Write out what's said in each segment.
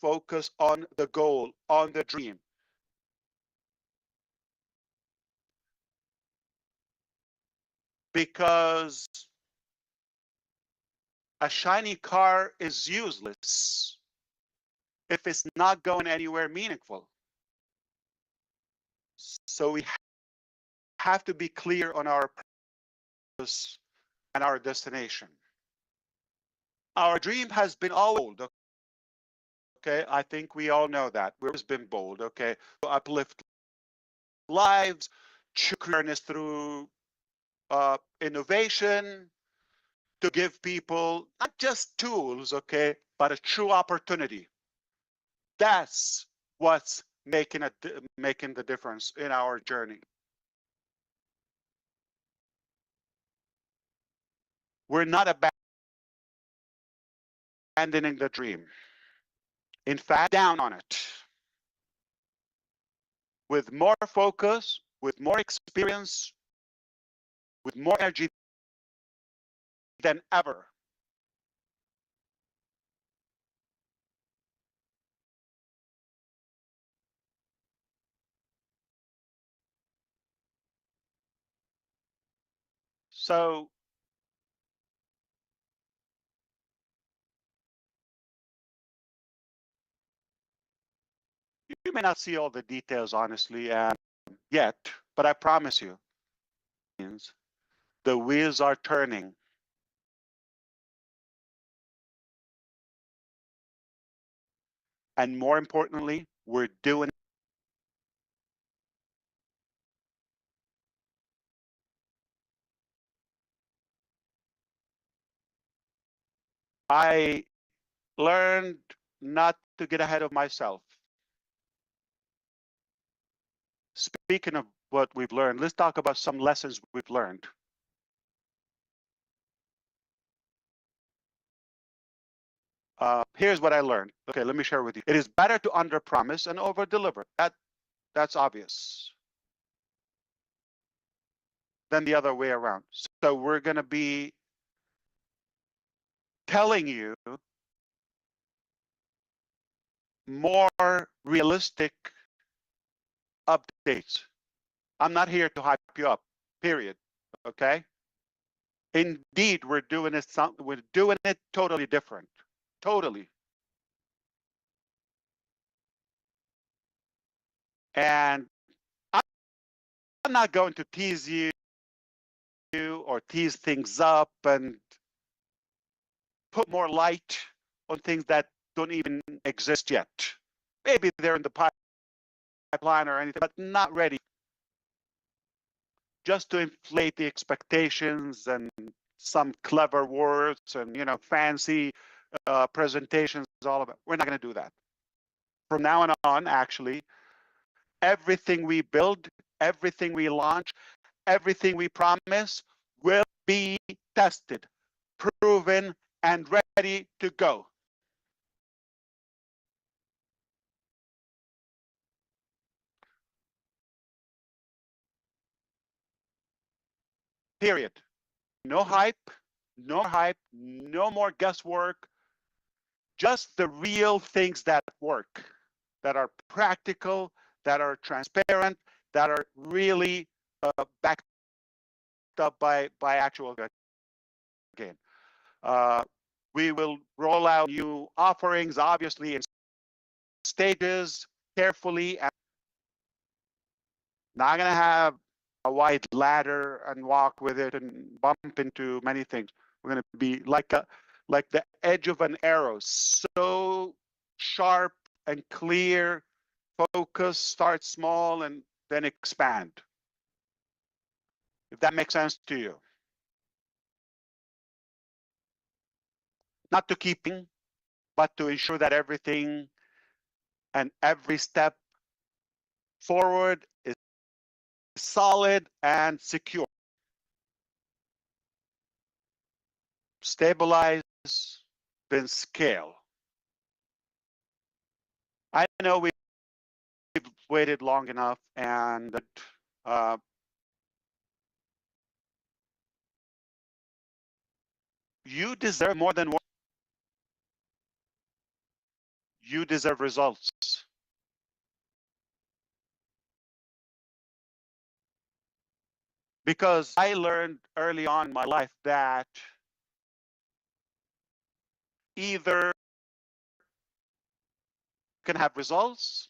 focus on the goal, on the dream. Because a shiny car is useless if it's not going anywhere meaningful. So we have to be clear on our purpose and our destination. Our dream has been always bold, okay? I think we all know that. We've always been bold, okay? To uplift lives, to awareness through innovation, to give people not just tools, okay, but a true opportunity. That's what's making the difference in our journey. We're not abandoning the dream. In fact, down on it. With more focus, with more experience, with more energy than ever. So you may not see all the details, honestly, yet, but I promise you, the wheels are turning. And more importantly, we're doing I learned not to get ahead of myself. Speaking of what we've learned, let's talk about some lessons we've learned. Here's what I learned. Okay, let me share with you. It is better to underpromise and overdeliver. That's obvious. Than the other way around. So we're going to be telling you more realistic updates. I'm not here to hype you up, period. Okay? Indeed, we're doing it totally different. Totally. And I'm not going to tease you or tease things up and put more light on things that don't even exist yet. Maybe they're in the pipeline or anything, but not ready. Just to inflate the expectations and some clever words and fancy presentations, all of it. We're not going to do that. From now on, actually, everything we build, everything we launch, everything we promise will be tested, proven, and ready to go. Period. No hype, no more guesswork, just the real things that work, that are practical, that are transparent, that are really backed up by actual gain. We will roll out new offerings, obviously, in stages, carefully, and not going to have a wide ladder and walk with it and bump into many things. We're going to be like the edge of an arrow, so sharp and clear. Focus, start small, and then expand. If that makes sense to you. Not to keeping, but to ensure that everything and every step forward is solid and secure. Stabilize, then scale. I know we've waited long enough, and you deserve more than one. you deserve results. Because I learned early on in my life that either you can have results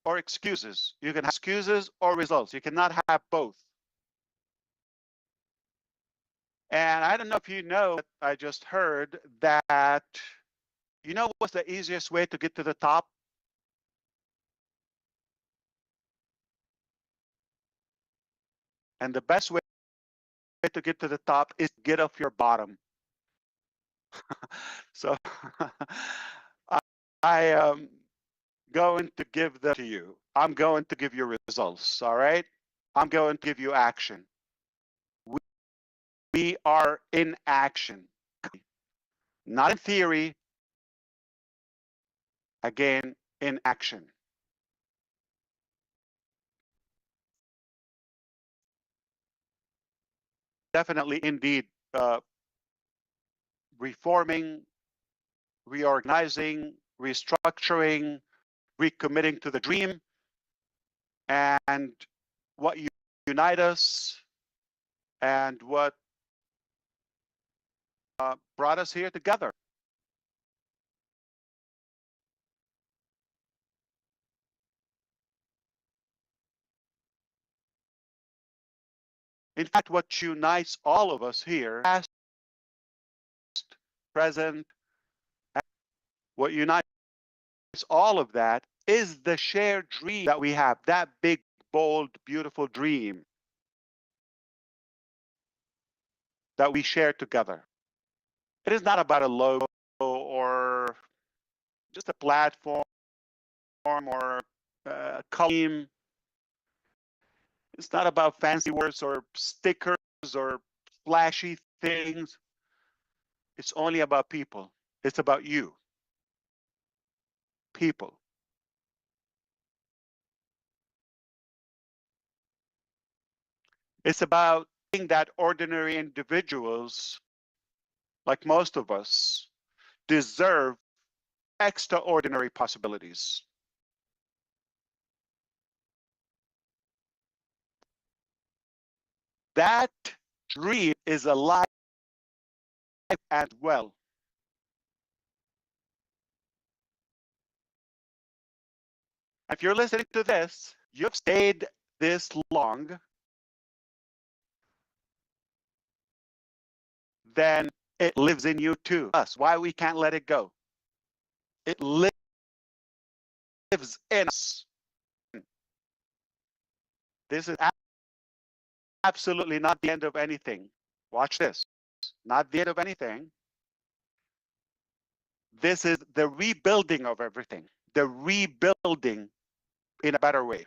or excuses. You can have excuses or results. You cannot have both. And I don't know if you know, I just heard that, you know what's the easiest way to get to the top? And the best way to get to the top is get off your bottom. So I am going to give them to you. I'm going to give you results, all right? I'm going to give you action. We are in action, not in theory, again, in action. Definitely, indeed, reforming, reorganizing, restructuring, recommitting to the dream, and what unite us, and what brought us here together. In fact, what unites all of us here, past, present, what unites all of that is the shared dream that we have, that big, bold, beautiful dream that we share together. It is not about a logo or just a platform or a color. It's not about fancy words or stickers or flashy things. It's only about people. It's about you. People. It's about seeing that ordinary individuals, like most of us, deserve extraordinary possibilities. That dream is alive and well. If you're listening to this, you've stayed this long, then it lives in you too. That's why we can't let it go. It lives in us. This is absolutely not the end of anything. Watch this. Not the end of anything. This is the rebuilding of everything. The rebuilding in a better way.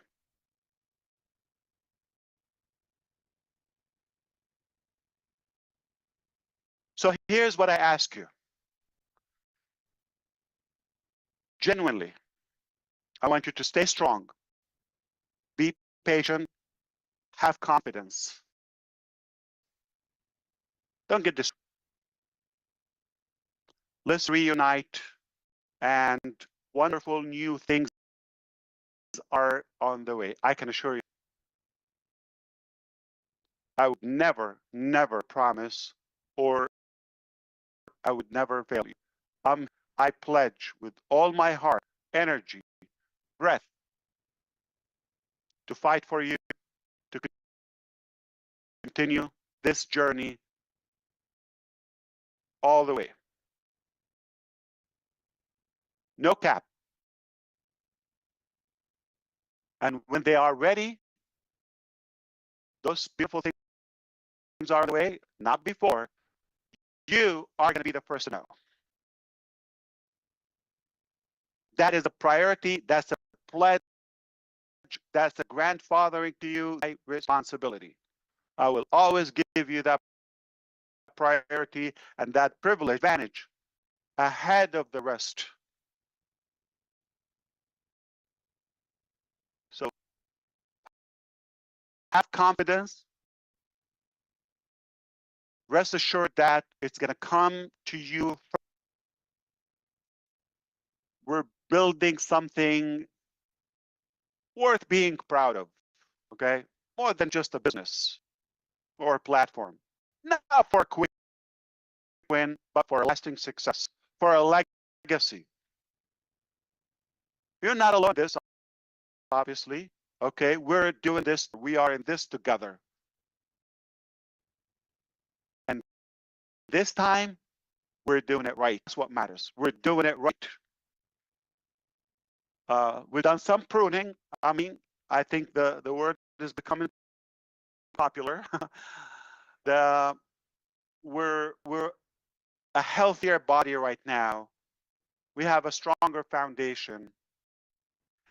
So here's what I ask you. Genuinely, I want you to stay strong, be patient, have confidence. Don't get distracted. Let's reunite, and wonderful new things are on the way. I can assure you. I would never, never promise, or I would never fail you. I pledge with all my heart, energy, breath to fight for you, to continue this journey all the way. No cap. And when they are ready, those beautiful things are on the way, not before. You are going to be the first to know. That is a priority. That's a pledge. That's a grandfathering to you, my responsibility. I will always give you that priority and that privilege, advantage ahead of the rest. So have confidence. Rest assured that it's going to come to you we're building something worth being proud of, okay? More than just a business or a platform. Not for a quick win, but for a lasting success, for a legacy. You're not alone in this, obviously, okay? We're doing this, we are in this together. And this time, we're doing it right. That's what matters. We're doing it right. We've done some pruning. I mean, I think the word is becoming popular. We're a healthier body right now. We have a stronger foundation.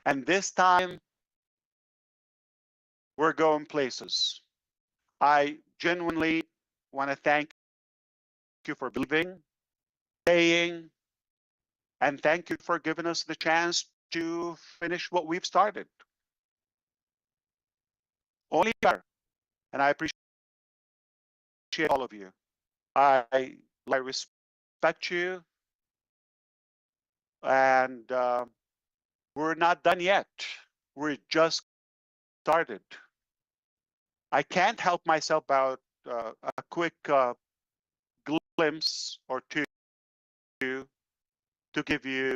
And this time, we're going places. I genuinely want to thank you for believing, staying, and thank you for giving us the chance to finish what we've started. Only better. And I appreciate all of you. I respect you. And we're not done yet. We're just started. I can't help myself about a quick glimpse or two to give you a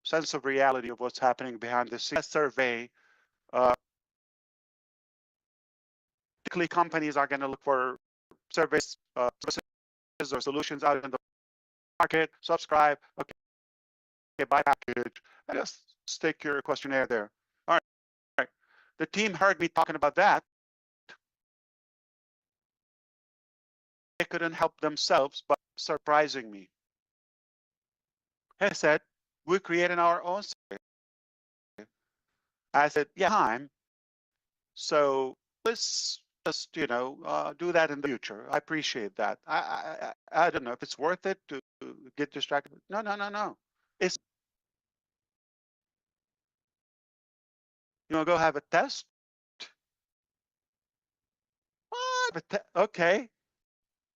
sense of reality of what's happening behind the scenes. Survey. Typically, companies are going to look for services or solutions out in the market. Subscribe. Okay, buy package. And just stick your questionnaire there. All right. The team heard me talking about that. They couldn't help themselves but surprising me. He said, we're creating our own survey. I said, yeah, time. So let's just, do that in the future. I appreciate that. I don't know if it's worth it to get distracted. No. It's, you want to go have a test? What? Okay.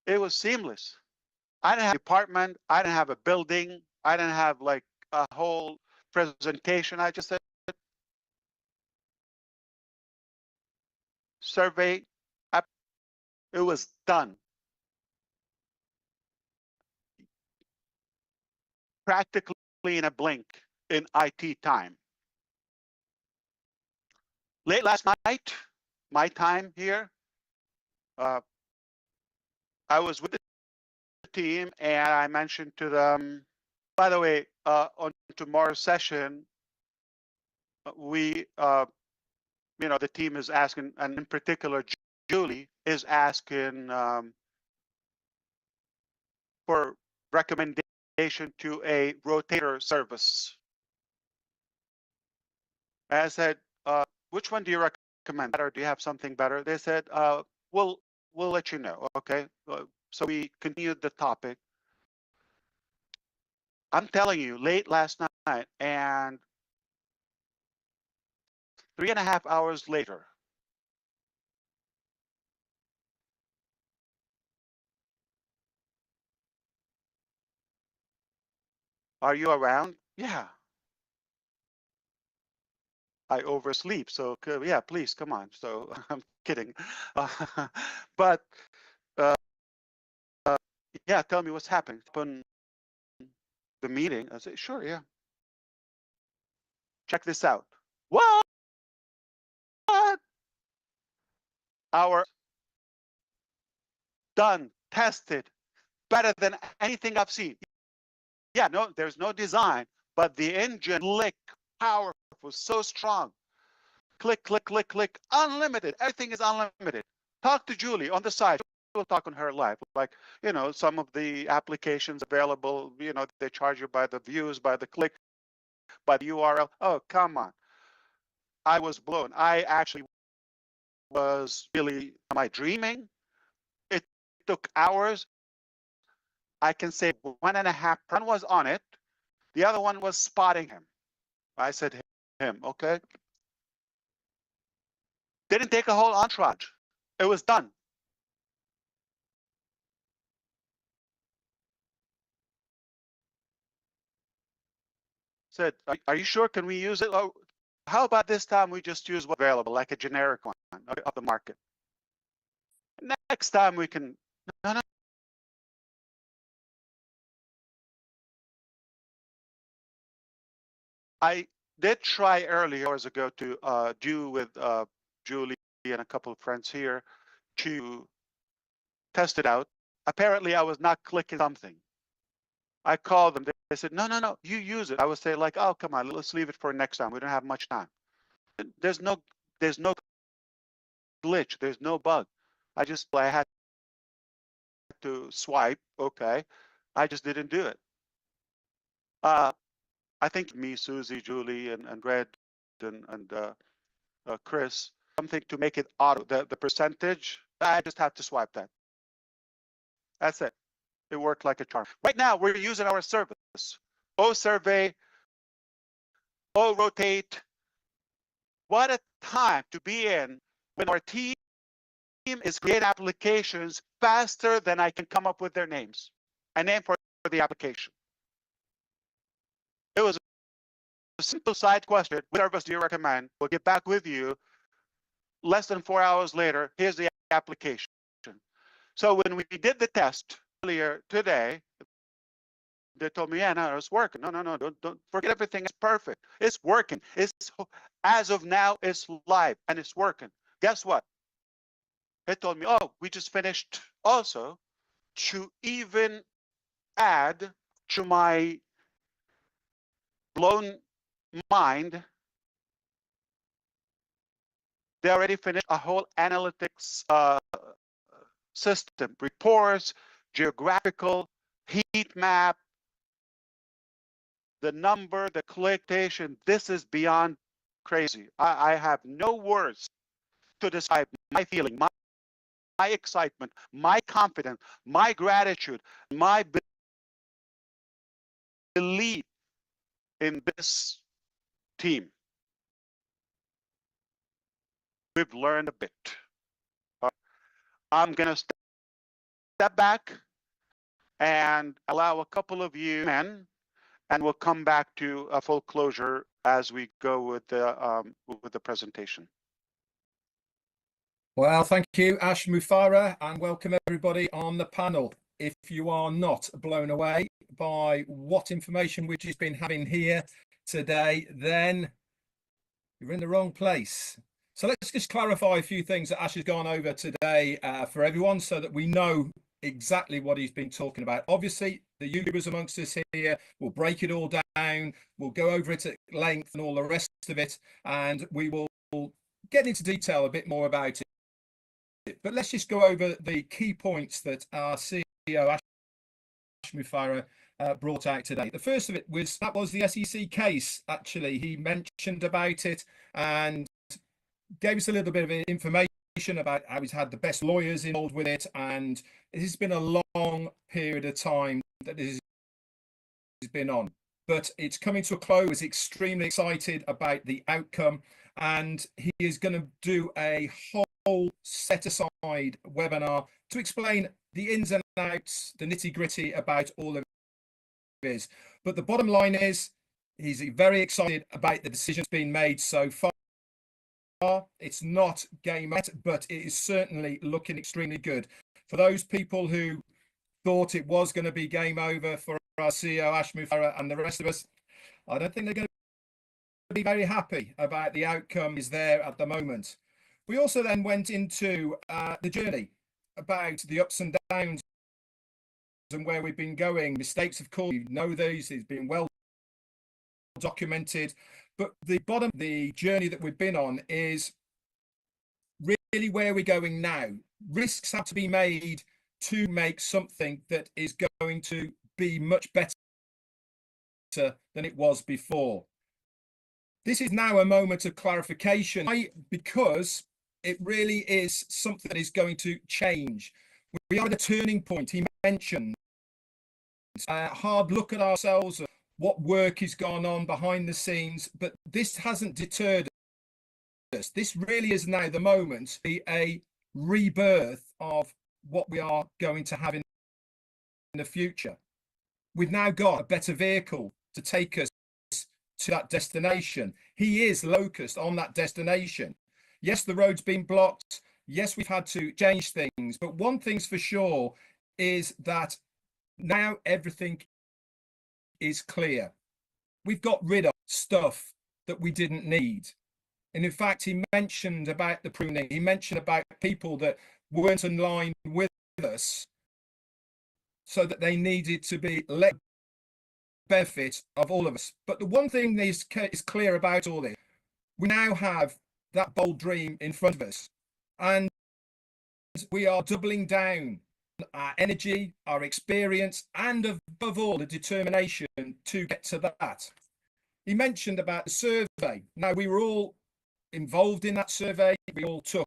It was seamless. I didn't have a department. I didn't have a building. I didn't have like a whole presentation. I just said, survey. It was done. Practically in a blink in IT time. Late last night, my time here, I was with the team and I mentioned to them, by the way, on tomorrow's session, we, the team is asking, and in particular, Julie is asking for recommendation to a rotator service. I said, which one do you recommend? Or do you have something better? They said, we'll let you know. Okay. So we continued the topic. I'm telling you, late last night and 3.5 hours later, are you around? Yeah. I oversleep. So yeah, please come on. So I'm kidding. But yeah, tell me what's happening. Open the meeting. I said, sure, yeah. Check this out. What? Our done, tested, better than anything I've seen. Yeah, no, there's no design, but the engine, click, powerful, so strong. Click, unlimited. Everything is unlimited. Talk to Julie on the side. We'll talk on her live. Like, some of the applications available, they charge you by the views, by the click, by the URL. Oh, come on. I was blown. I actually was really, am I dreaming? It took hours. I can say 1.5 one was on it. The other one was spotting him. I said him, okay. Didn't take a whole entourage. It was done. Said, are you sure? Can we use it? Oh, how about this time we just use what's available, like a generic one of the market? Next time we can. No, no. I did try earlier hours ago to do with Julie and a couple of friends here to test it out. Apparently, I was not clicking something. I called them. They said, no, no, no, you use it. I would say like, oh, come on, let's leave it for next time. We don't have much time. There's no glitch. There's no bug. I had to swipe. Okay. I just didn't do it. I think me, Susie, Julie, and Red, and Chris, something to make it auto. The percentage, I just have to swipe that. That's it. It worked like a charm. Right now, we're using our service. O survey, O rotate. What a time to be in when our team is creating applications faster than I can come up with their names. A name for the application. It was a simple side question. What service do you recommend? We'll get back with you. Less than 4 hours later, here's the application. So when we did the test earlier today, they told me, yeah, no, it's working. No, no, no, don't forget everything. It's perfect. It's working. It's as of now, it's live and it's working. Guess what? They told me, oh, we just finished also to even add to my blown mind. They already finished a whole analytics system, reports, geographical, heat map, the number, the clickation. This is beyond crazy. I have no words to describe my feeling, my excitement, my confidence, my gratitude, my belief in this team. We've learned a bit. I'm going to step back and allow a couple of you men, and we'll come back to a full closure as we go with the presentation. Well, thank you, ASH MUfreh, and welcome everybody on the panel. If you are not blown away by what information we've just been having here today, then you're in the wrong place. So let's just clarify a few things that Ash has gone over today for everyone so that we know exactly what he's been talking about. Obviously, the YouTubers amongst us here will break it all down. We'll go over it at length and all the rest of it, and we will get into detail a bit more about it. But let's just go over the key points that our CEO, ASH MUfreh, brought out today. The first of it was the SEC case. Actually, he mentioned about it and gave us a little bit of information about how he's had the best lawyers involved with it, and it has been a long period of time that this has been on, but it's coming to a close. He's extremely excited about the outcome, and he is going to do a whole set aside webinar to explain the ins and outs, the nitty-gritty about all of this. But the bottom line is he's very excited about the decisions being made so far. It's not game yet, but it is certainly looking extremely good. For those people who thought it was going to be game over for our CEO, ASH MUfreh, and the rest of us, I don't think they're going to be very happy about the outcome is there at the moment. We also then went into the journey about the ups and downs and where we've been going. Mistakes, of course, you know these, it's been well documented. But the journey that we've been on is really where we're going now. Risks have to be made to make something that is going to be much better than it was before. This is now a moment of clarification because it really is something that is going to change. We are at a turning point. He mentioned a hard look at ourselves, what work has gone on behind the scenes, but this hasn't deterred us. This really is now the moment to be a rebirth of what we are going to have in the future. We've now got a better vehicle to take us to that destination. He is locust on that destination. Yes, the road's been blocked. Yes, we've had to change things. But one thing's for sure is that now everything is clear. We've got rid of stuff that we didn't need. And in fact, he mentioned about the pruning. He mentioned about people that weren't in line with us, so that they needed to be let benefit of all of us. But the one thing that is clear about all this, we now have that bold dream in front of us, and we are doubling down our energy, our experience, and above all, the determination to get to that. He mentioned about the survey. Now, we were all involved in that survey. We all took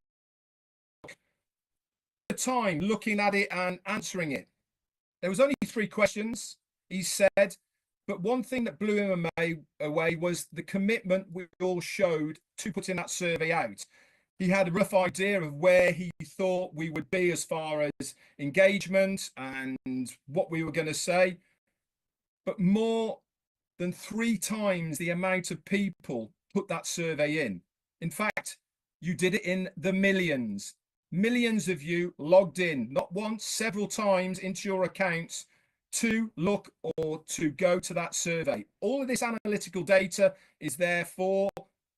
the time looking at it and answering it. There was only 3 questions, he said, but one thing that blew him away was the commitment we all showed to putting that survey out. He had a rough idea of where he thought we would be as far as engagement and what we were going to say, but more than 3 times the amount of people put that survey in. In fact, you did it in the millions. Millions of you logged in, not once, several times into your accounts to look or to go to that survey. All of this analytical data is there for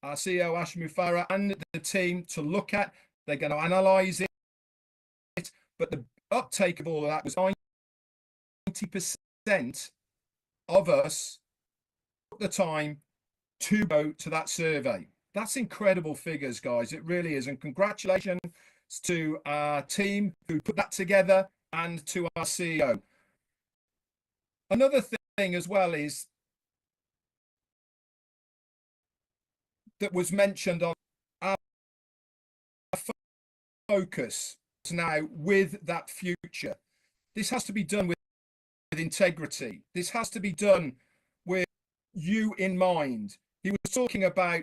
our CEO, ASH MUfreh, and the team to look at. They're going to analyze it. But the uptake of all of that was 90% of us took the time to go to that survey. That's incredible figures, guys. It really is. And congratulations to our team who put that together and to our CEO. Another thing as well is that was mentioned on our focus now with that future. This has to be done with integrity. This has to be done with you in mind. He was talking about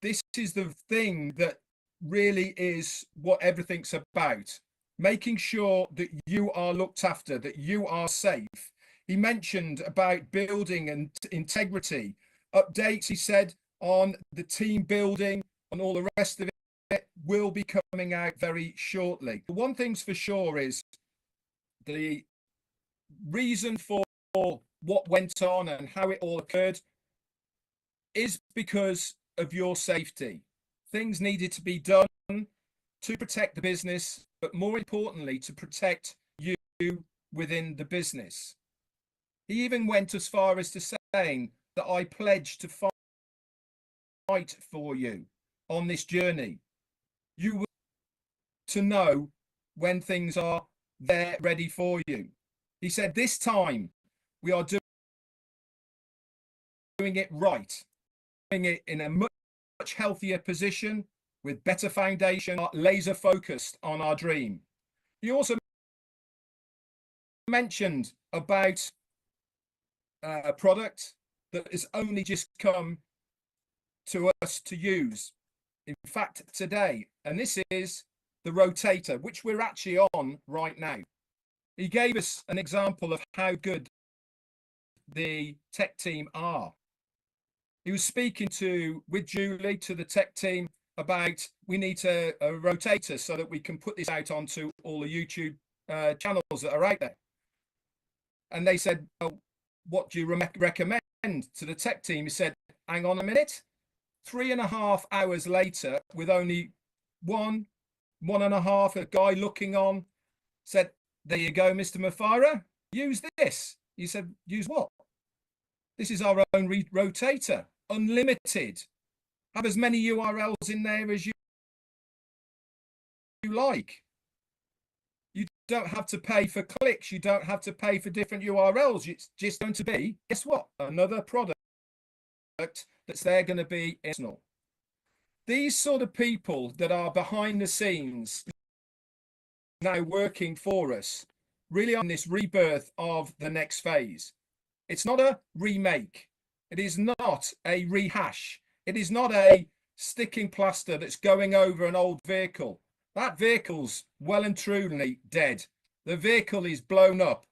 this is the thing that really is what everything's about, making sure that you are looked after, that you are safe. He mentioned about building and integrity, updates, he said, on the team building and all the rest of it will be coming out very shortly. One thing's for sure is the reason for what went on and how it all occurred is because of your safety. Things needed to be done to protect the business, but more importantly, to protect you within the business. He even went as far as to saying that I pledge to fight for you on this journey. You will to know when things are there ready for you. He said this time we are doing it right, doing it in a much healthier position with better foundation, laser focused on our dream. He also mentioned about a product that has only just come to us to use, in fact, today, and this is the rotator, which we're actually on right now. He gave us an example of how good the tech team are. He was speaking with Julie, to the tech team, about we need a rotator so that we can put this out onto all the YouTube channels that are out there. And they said, well, what do you recommend to the tech team? He said, hang on a minute. 3.5 hours later, with only one and a half, a guy looking on, said, there you go, Mr. MUFAREH, use this. He said, use what? This is our own rotator, unlimited. Have as many URLs in there as you like. You don't have to pay for clicks. You don't have to pay for different URLs. It's just going to be, guess what? Another product that's there going to be personal. These sort of people that are behind the scenes now working for us, really on this rebirth of the next phase. It's not a remake. It is not a rehash. It is not a sticking plaster that's going over an old vehicle. That vehicle's well and truly dead. The vehicle is blown up.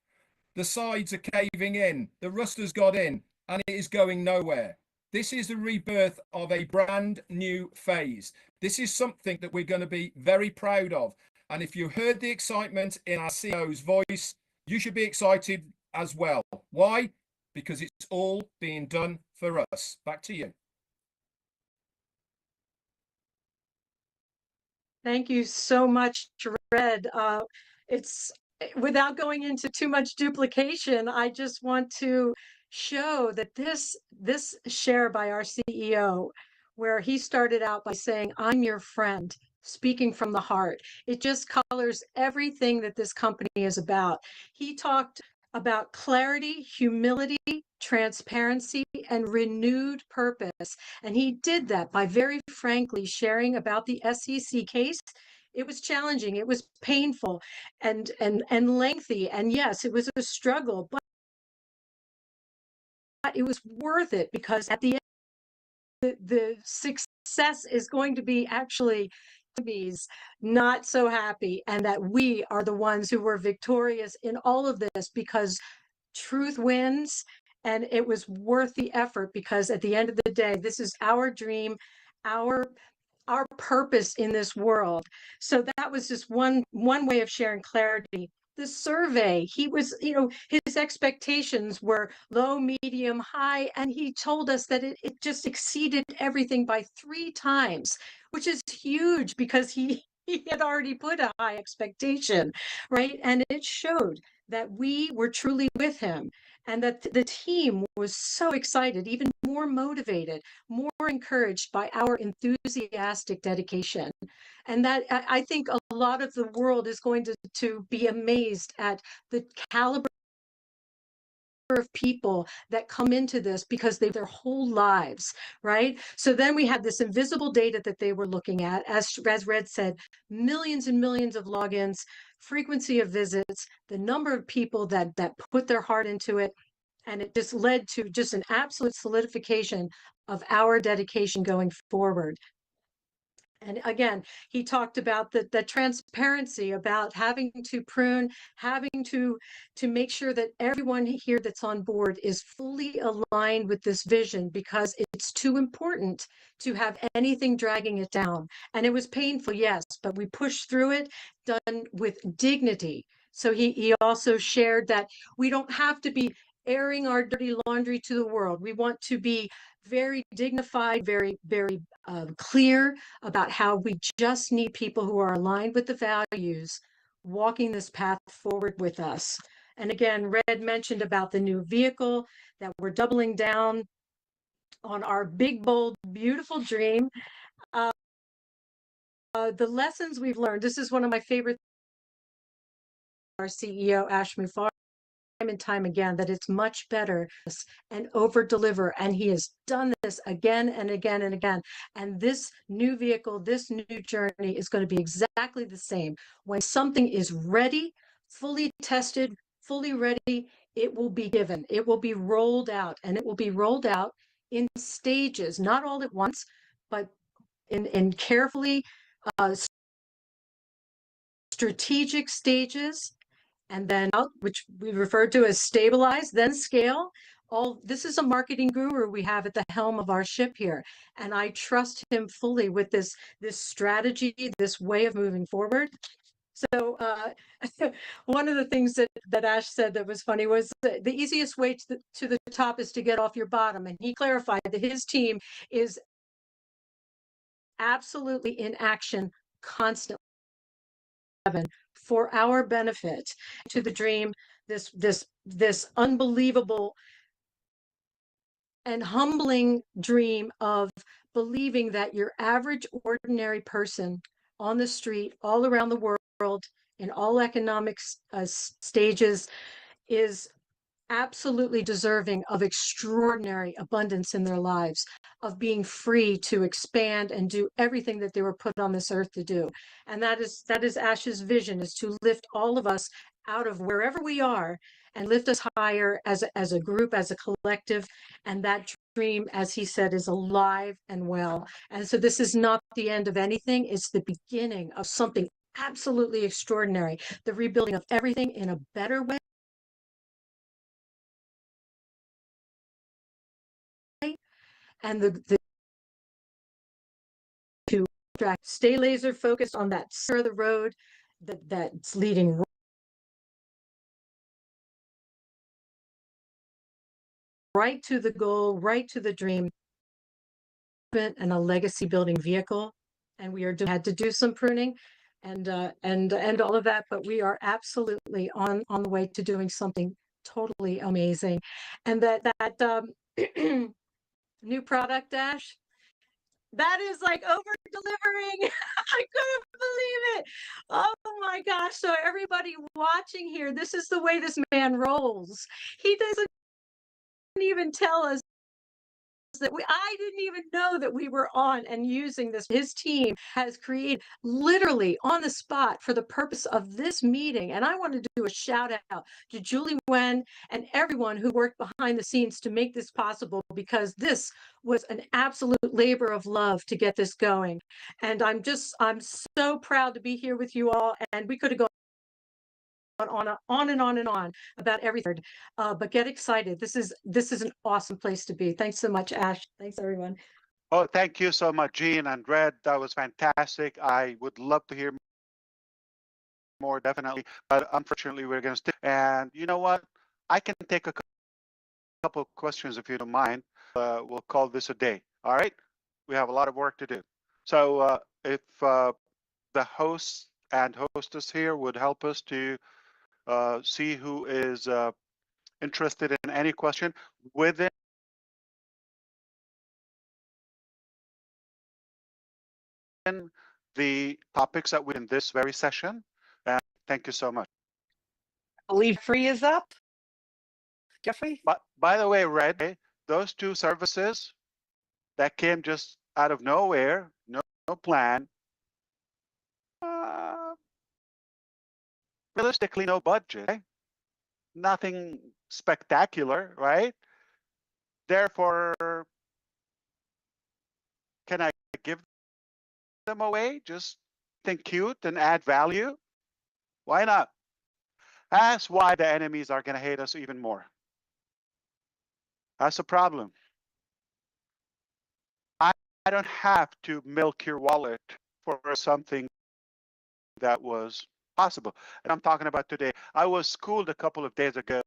The sides are caving in. The rust has got in and it is going nowhere. This is the rebirth of a brand new phase. This is something that we're going to be very proud of. And if you heard the excitement in our CEO's voice, you should be excited as well. Why? Because it's all being done for us. Back to you. Thank you so much, Red. It's without going into too much duplication, I just want to show that this share by our CEO, where he started out by saying, "I'm your friend," speaking from the heart. It just colors everything that this company is about. He talked about clarity, humility, transparency, and renewed purpose. And he did that by very frankly sharing about the SEC case. It was challenging, it was painful and lengthy. And yes, it was a struggle, but it was worth it, because at the end, the success is going to be actually not so happy, and that we are the ones who were victorious in all of this, because truth wins, and it was worth the effort, because at the end of the day, this is our dream, our purpose in this world. So that was just one way of sharing clarity. The survey, he was, his expectations were low, medium, high, and he told us that it just exceeded everything by 3 times, which is huge, because he had already put a high expectation, right? And it showed that we were truly with him, and that the team was so excited, even more motivated, more encouraged by our enthusiastic dedication. And that I think a lot of the world is going to be amazed at the caliber of people that come into this, because they their whole lives, right? So then we had this invisible data that they were looking at, as Red said, millions and millions of logins, frequency of visits, the number of people that put their heart into it. And it just led to just an absolute solidification of our dedication going forward. And again, he talked about the transparency, about having to prune, having to make sure that everyone here that's on board is fully aligned with this vision, because it's too important to have anything dragging it down. And it was painful, yes, but we pushed through it, done with dignity. So he also shared that we don't have to be airing our dirty laundry to the world. We want to be very dignified, very, very clear about how we just need people who are aligned with the values, walking this path forward with us. And again, Red mentioned about the new vehicle, that we're doubling down on our big, bold, beautiful dream. The lessons we've learned, this is one of my favorite, our CEO, ASH MUfreh, time and time again, that it's much better and over deliver. And he has done this again and again and again. And this new vehicle, this new journey is going to be exactly the same. When something is ready, fully tested, fully ready, it will be given, it will be rolled out, and it will be rolled out in stages, not all at once, but in carefully strategic stages. And then out, which we refer to as stabilize, then scale. All this is a marketing guru we have at the helm of our ship here, and I trust him fully with this strategy, this way of moving forward. So one of the things that Ash said that was funny was the easiest way to the top is to get off your bottom, and he clarified that his team is absolutely in action constantly for our benefit, to the dream, this unbelievable and humbling dream of believing that your average ordinary person on the street all around the world in all economic stages is absolutely deserving of extraordinary abundance in their lives, of being free to expand and do everything that they were put on this earth to do. And that is Ash's vision, is to lift all of us out of wherever we are and lift us higher as a group, as a collective. And that dream, as he said, is alive and well. And so this is not the end of anything, it's the beginning of something absolutely extraordinary, the rebuilding of everything in a better way. and the to stay laser focused on that center of the road that's leading right to the goal, right to the dream, and a legacy building vehicle. And we had to do some pruning and all of that, but we are absolutely on the way to doing something totally amazing. And that new product, Ash, that is like over delivering. I couldn't believe it. Oh my gosh. So everybody watching here, this is the way this man rolls. He doesn't even tell us that I didn't even know that we were on and using this. His team has created literally on the spot for the purpose of this meeting. And I want to do a shout out to Julie Wen and everyone who worked behind the scenes to make this possible, because this was an absolute labor of love to get this going. And I'm so proud to be here with you all. And we could have gone on and on and on about everything, but get excited. This is an awesome place to be. Thanks so much, Ash. Thanks, everyone. Oh, thank you so much, Jean and Red. That was fantastic. I would love to hear more, definitely, but unfortunately we're going to stick. And you know what? I can take a couple of questions if you don't mind. We'll call this a day. All right? We have a lot of work to do. So if the host and hostess here would help us to see who is interested in any question within the topics that we're in this very session. And thank you so much. I believe free is up. Jeffrey? But by the way, Red, those two services that came just out of nowhere, no plan, realistically, no budget, nothing spectacular, right? Therefore, can I give them away? Just think cute and add value? Why not? That's why the enemies are going to hate us even more. That's a problem. I don't have to milk your wallet for something that was possible. And I'm talking about today. I was schooled a couple of days ago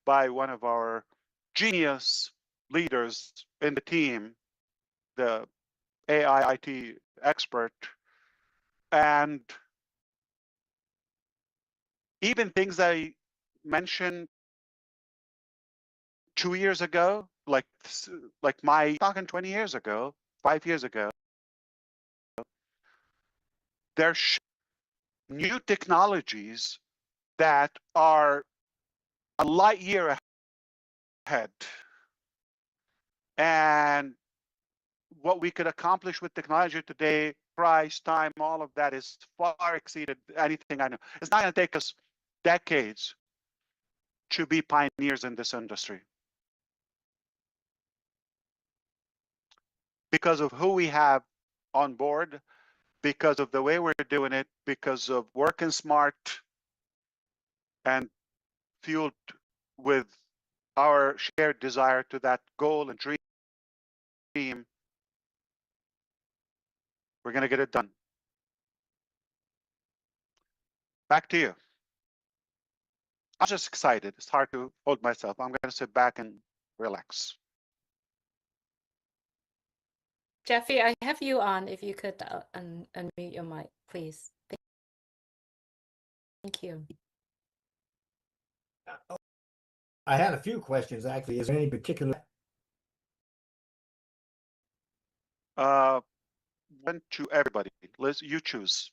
by one of our genius leaders in the team, the AI IT expert. And even things I mentioned 2 years ago, like my talking 20 years ago, 5 years ago, there's new technologies that are a light year ahead. And what we could accomplish with technology today, price, time, all of that is far exceeded anything I know. It's not going to take us decades to be pioneers in this industry, because of who we have on board, because of the way we're doing it, because of working smart and fueled with our shared desire to that goal and dream. We're going to get it done. Back to you. I'm just excited. It's hard to hold myself. I'm going to sit back and relax. Jeffrey, I have you on. If you could unmute your mic, please. Thank you. I had a few questions, actually. Is there any particular? One to everybody. Liz, you choose.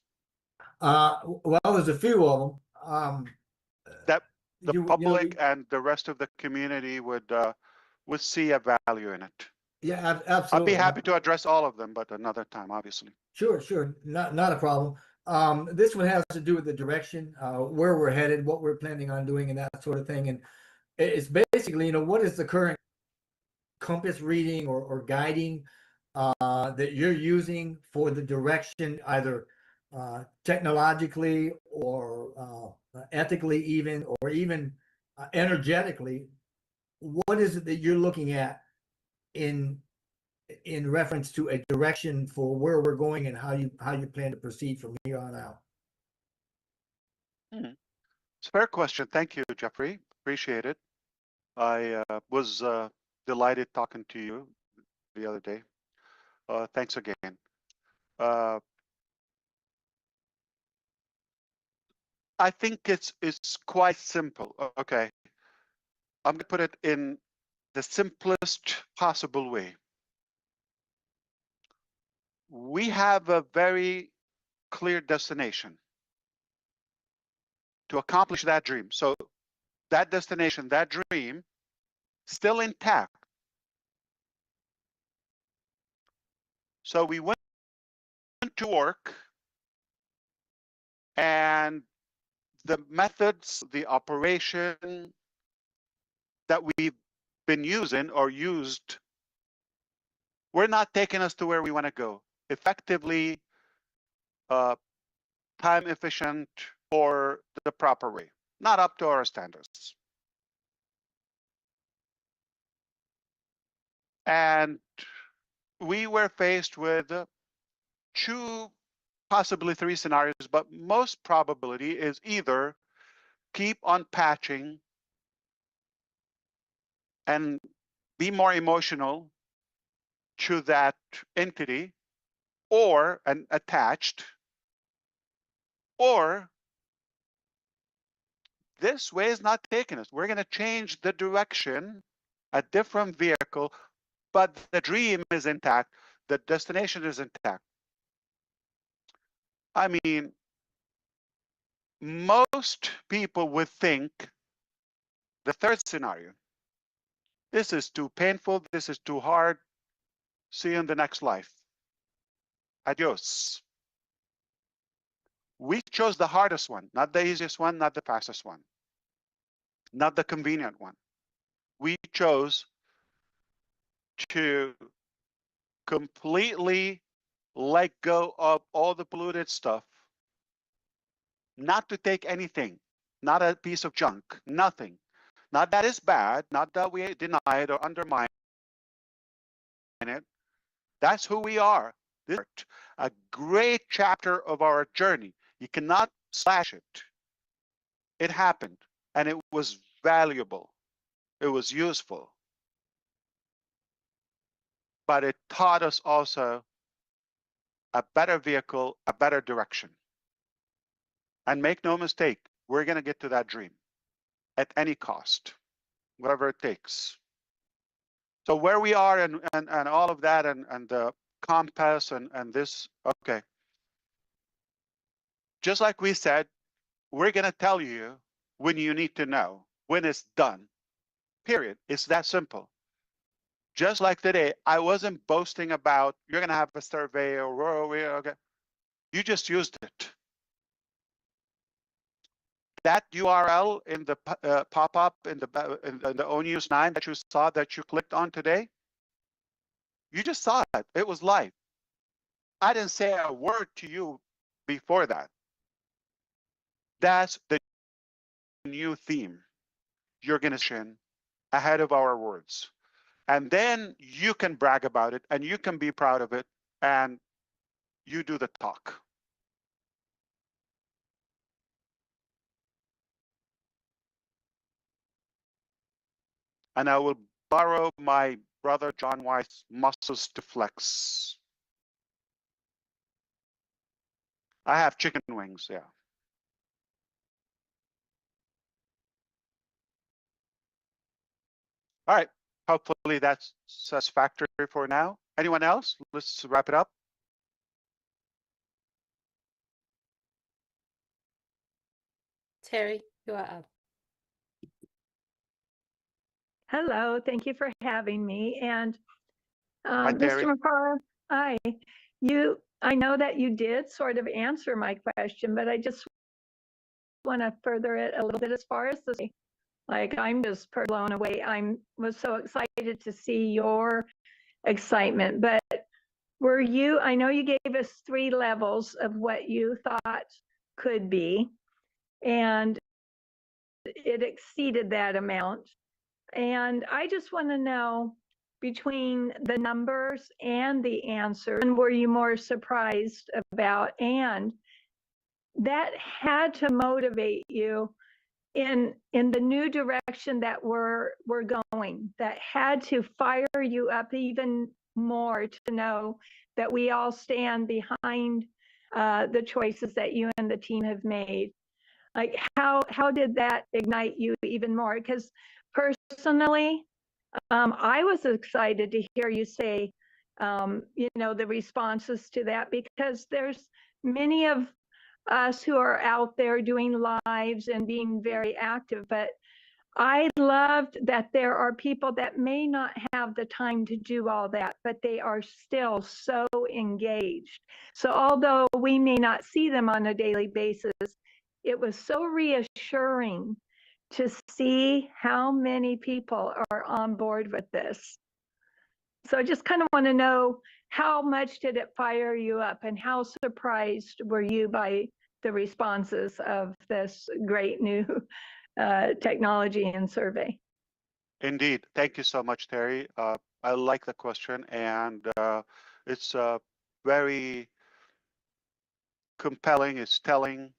Well, there's a few of them. That the public and the rest of the community would see a value in it. Yeah, absolutely. I'd be happy to address all of them, but another time, obviously. Sure. Not a problem. This one has to do with the direction, where we're headed, what we're planning on doing, and that sort of thing. And it's basically, what is the current compass reading or guiding that you're using for the direction, either technologically or ethically even, or even energetically? What is it that you're looking at in in reference to a direction for where we're going and how you plan to proceed from here on out. It's a fair question. Thank you, Jeffrey. Appreciate it. I was delighted talking to you the other day. Thanks again. I think it's quite simple. Okay, I'm gonna put it in the simplest possible way. We have a very clear destination to accomplish that dream. So that destination, that dream, still intact. So we went to work, and the methods, the operation that we've been using or used, we're not taking us to where we want to go effectively, time efficient, or the proper way, not up to our standards. And we were faced with 2, possibly 3 scenarios, but most probability is either keep on patching and be more emotional to that entity or and attached, or this way is not taking us. We're going to change the direction, a different vehicle, but the dream is intact, the destination is intact. I mean, most people would think the third scenario. This is too painful, this is too hard. See you in the next life. Adios. We chose the hardest one, not the easiest one, not the fastest one, not the convenient one. We chose to completely let go of all the polluted stuff, not to take anything, not a piece of junk, nothing. Not that it's bad, not that we deny it or undermine it. That's who we are. This is a great chapter of our journey. You cannot slash it. It happened, and it was valuable. It was useful. But it taught us also a better vehicle, a better direction. And make no mistake, we're going to get to that dream at any cost, whatever it takes. So where we are and all of that and the compass and this, okay. Just like we said, we're going to tell you when you need to know, when it's done, period. It's that simple. Just like today, I wasn't boasting about you're going to have a survey or okay. You just used it. That URL in the pop-up in the ONews 9 that you saw, that you clicked on today, you just saw it. It was live. I didn't say a word to you before that. That's the new theme. You're going to shin ahead of our words. And then you can brag about it and you can be proud of it and you do the talk. And I will borrow my brother John White's muscles to flex. I have chicken wings, yeah. All right, hopefully that's satisfactory for now. Anyone else? Let's wrap it up. Terry, you are up. Hello, thank you for having me. And Hi, Terry. Mr. MUFAREH, hi. I know that you did sort of answer my question, but I just want to further it a little bit as far as the, like, I'm just blown away. Was so excited to see your excitement, but I know you gave us 3 levels of what you thought could be, and it exceeded that amount. And I just want to know, between the numbers and the answer? And were you more surprised about? And that had to motivate you in the new direction that we're going. That had to fire you up even more to know that we all stand behind the choices that you and the team have made. Like how did that ignite you even more? Because personally, I was excited to hear you say, the responses to that, because there's many of us who are out there doing lives and being very active, but I loved that there are people that may not have the time to do all that, but they are still so engaged. So although we may not see them on a daily basis, it was so reassuring to see how many people are on board with this. So I just kind of want to know, how much did it fire you up, and how surprised were you by the responses of this great new technology and survey? Indeed. Thank you so much, Terry. I like the question, and it's very compelling. It's telling.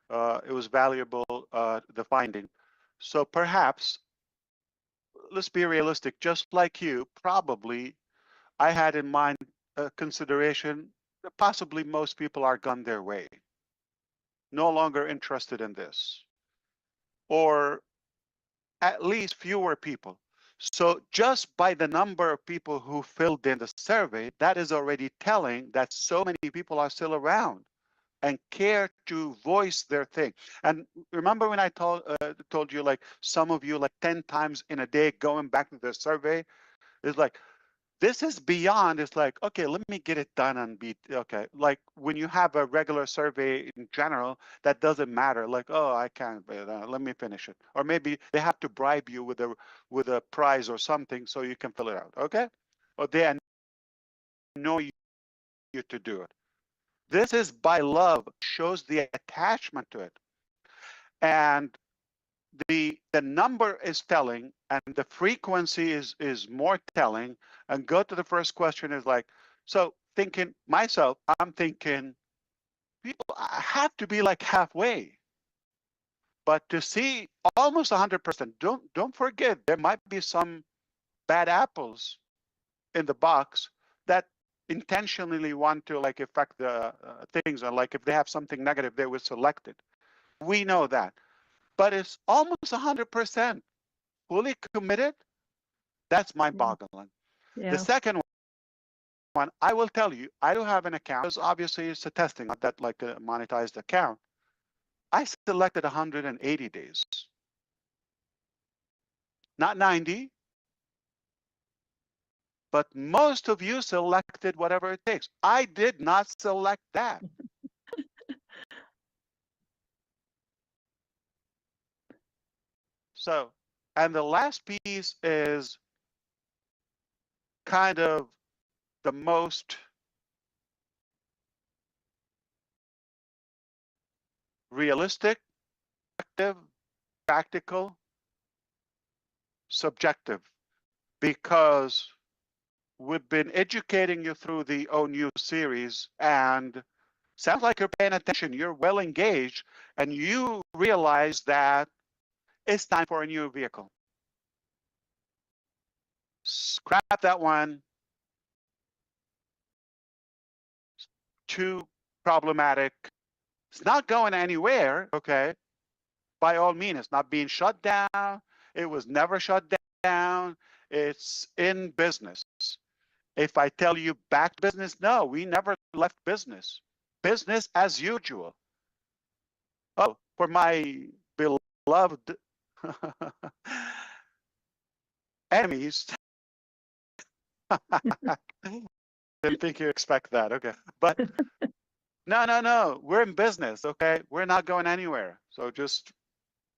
It was valuable, the finding. So perhaps, let's be realistic. Just like you, probably I had in mind a consideration that possibly most people are gone their way, no longer interested in this, or at least fewer people. So just by the number of people who filled in the survey, that is already telling that so many people are still around and care to voice their thing. And remember when I told you, like, some of you, like 10 times in a day going back to the survey, it's like, this is beyond. It's like, okay, let me get it done and be okay. Like when you have a regular survey in general, that doesn't matter. Like, oh, I can't, let me finish it. Or maybe they have to bribe you with a prize or something so you can fill it out. Okay, or they know you to do it. This is by love, shows the attachment to it, and the number is telling, and the frequency is more telling. And go to the first question is like, so thinking myself, I'm thinking people have to be like halfway, but to see almost 100%, don't forget there might be some bad apples in the box that intentionally want to like affect the things, and like if they have something negative, they will select it. We know that, but it's almost 100% fully committed. That's mind-boggling. Yeah. The second one, I will tell you, I do have an account, because obviously it's a testing, not that like a monetized account. I selected 180 days, not 90, but most of you selected whatever it takes. I did not select that. So, and the last piece is kind of the most realistic, practical, subjective, because we've been educating you through the ONU series, and sounds like you're paying attention, you're well engaged, and you realize that it's time for a new vehicle. Scrap that one. Too problematic. It's not going anywhere, okay? By all means, it's not being shut down. It was never shut down. It's in business. If I tell you back to business, no, we never left business. Business as usual. Oh, for my beloved enemies. Didn't think you expect that. Okay. But no, we're in business. Okay. We're not going anywhere. So just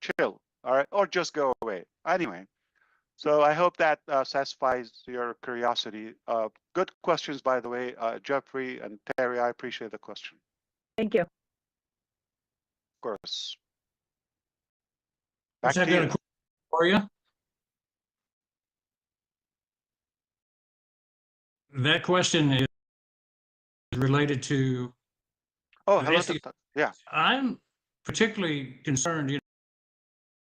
chill. All right. Or just go away. Anyway. So I hope that satisfies your curiosity. Good questions, by the way, Jeffrey and Terry. I appreciate the question. Thank you. Of course. Back to you. For you. That question is related to Oh, the hello, SEC. Doctor. Yeah. I'm particularly concerned,